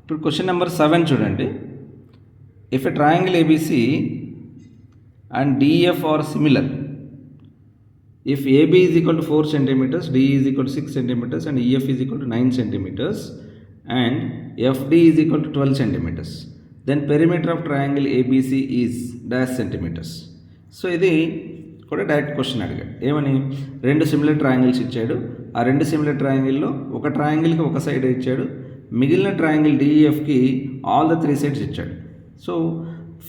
ఇప్పుడు question number 7 చూడండి. If a triangle ABC and DEF are similar, if AB is equal to 4 centimeters, DE is equal to 6 centimeters and EF is equal to 9 centimeters and FD is equal to 12 centimeters, then perimeter of triangle ABC is dash centimeters. So ఇది కూడా direct question అడిగాడు. ఏమని, రెండు similar triangles ఇచ్చాడు. ఆ రెండు similar ట్రయాంగిల్లో ఒక ట్రయాంగిల్కి ఒక సైడ్ ఇచ్చాడు, మిగిలిన ట్రయాంగిల్ డిఈఎఫ్కి ఆల్ ద 3 సైడ్స్ ఇచ్చాడు. సో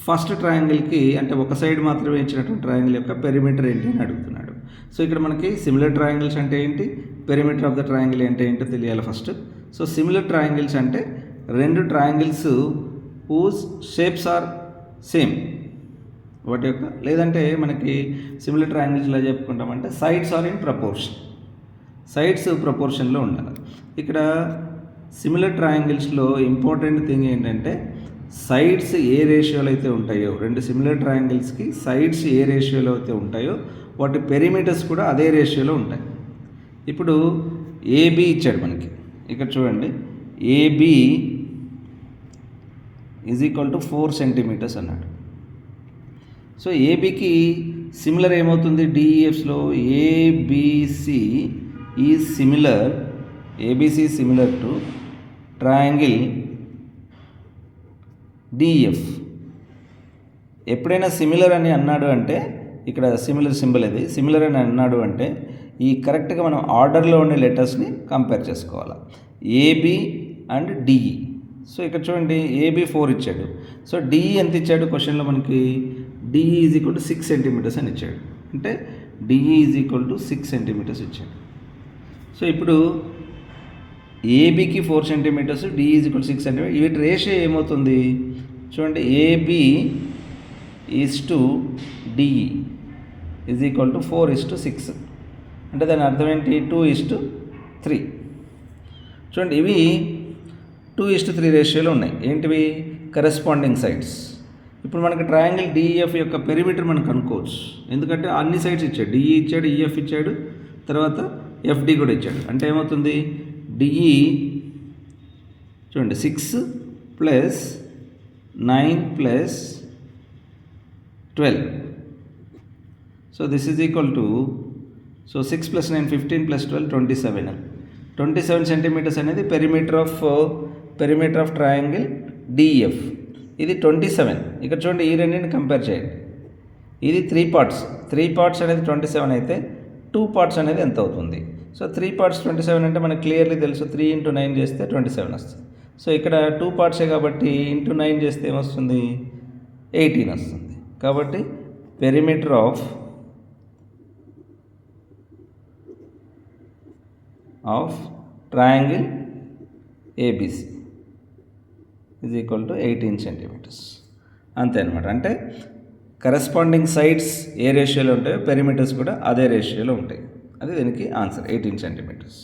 ఫస్ట్ ట్రయాంగిల్కి అంటే ఒక సైడ్ మాత్రమే ఇచ్చినటువంటి ట్రయాంగిల్ యొక్క పెరిమీటర్ ఏంటి అని అడుగుతున్నాడు. సో ఇక్కడ మనకి సిమిలర్ ట్రయాంగిల్స్ అంటే ఏంటి, పెరిమీటర్ ఆఫ్ ద ట్రయాంగిల్ అంటే ఏంటో తెలియాలి ఫస్ట్. సో సిమిలర్ ట్రయాంగిల్స్ అంటే రెండు triangles whose shapes are same వాటి యొక్క, లేదంటే మనకి సిమిలర్ ట్రయాంగిల్స్ ఎలా చెప్పుకుంటామంటే sides are in proportion, sides ప్రపోర్షన్లో ఉండాలి. ఇక్కడ సిమిలర్ ట్రయాంగిల్స్లో ఇంపార్టెంట్ థింగ్ ఏంటంటే సైడ్స్ ఏ రేషియోలో అయితే ఉంటాయో, రెండు సిమిలర్ ట్రయాంగిల్స్కి సైడ్స్ ఏ రేషియోలో అయితే ఉంటాయో వాటి పెరిమీటర్స్ కూడా అదే రేషియోలో ఉంటాయి. ఇప్పుడు ఏబి ఇచ్చాడు మనకి, ఇక్కడ చూడండి AB is equal to 4 centimetres అన్నాడు. సో ఏబికి సిమిలర్ ఏమవుతుంది, డిఈఎఫ్స్లో ABC is similar, ABC similar to triangle DF. ఎప్పుడైనా సిమిలర్ అని అన్నాడు అంటే ఇక్కడ సిమిలర్ సింబల్ ఇది, సిమిలర్ అని అన్నాడు అంటే ఈ కరెక్ట్గా మనం ఆర్డర్లో ఉండే లెటర్స్ని కంపేర్ చేసుకోవాలి, ఏబి అండ్ డిఈ. సో ఇక్కడ చూడండి ఏబి 4 ఇచ్చాడు, సో డిఈ ఎంత ఇచ్చాడు క్వశ్చన్లో మనకి, DE is equal to 6 centimetres అని ఇచ్చాడు, అంటే DE is equal to 6 centimetres ఇచ్చాడు. సో ఇప్పుడు ఏబికి 4 centimetres, DE is equal to 6 centimetres, వీటి రేషియో ఏమవుతుంది చూడండి, AB is to DE is equal to 4:6, అంటే దాని అర్థం ఏంటి 2:3. చూడండి ఇవి 2:3 రేషియోలో ఉన్నాయి. ఏంటివి, కరెస్పాండింగ్ సైడ్స్. ఇప్పుడు మనకి ట్రయాంగిల్ డిఈఎఫ్ యొక్క పెరిమీటర్ మనం కనుక్కోవచ్చు, ఎందుకంటే అన్ని సైడ్స్ ఇచ్చాడు, డిఈ ఇచ్చాడు, ఈఎఫ్ ఇచ్చాడు, తర్వాత ఎఫ్డి కూడా ఇచ్చాడు. అంటే ఏమవుతుంది, డిఈ చూడండి 6 + 9 + 12. So this is equal to, so 6 + 9 15 + 12 27 centimetres అనేది పెరిమీటర్ ఆఫ్ ట్రయాంగిల్ డిఎఫ్. ఇది 27. ఇక్కడ చూడండి ఈ రెండింటిని కంపేర్ చేయండి, ఇది 3 పార్ట్స్ అనేది 27 అయితే 2 పార్ట్స్ అనేది ఎంత అవుతుంది. సో 3 పార్ట్స్ 27 అంటే మనకు క్లియర్లీ తెలుసు, 3 × 9 చేస్తే 27 వస్తుంది. సో ఇక్కడ 2 పార్ట్సే కాబట్టి × 9 చేస్తే ఏమొస్తుంది, 18 వస్తుంది. కాబట్టి perimeter of triangle ABC is equal to 18 centimetres. అంతే అనమాట. అంటే కరెస్పాండింగ్ సైడ్స్ ఏ రేషియోలో ఉంటాయో పెరిమీటర్స్ కూడా అదే రేషియోలో ఉంటాయి. అది దీనికి ఆన్సర్ 18 సెంటీమీటర్స్.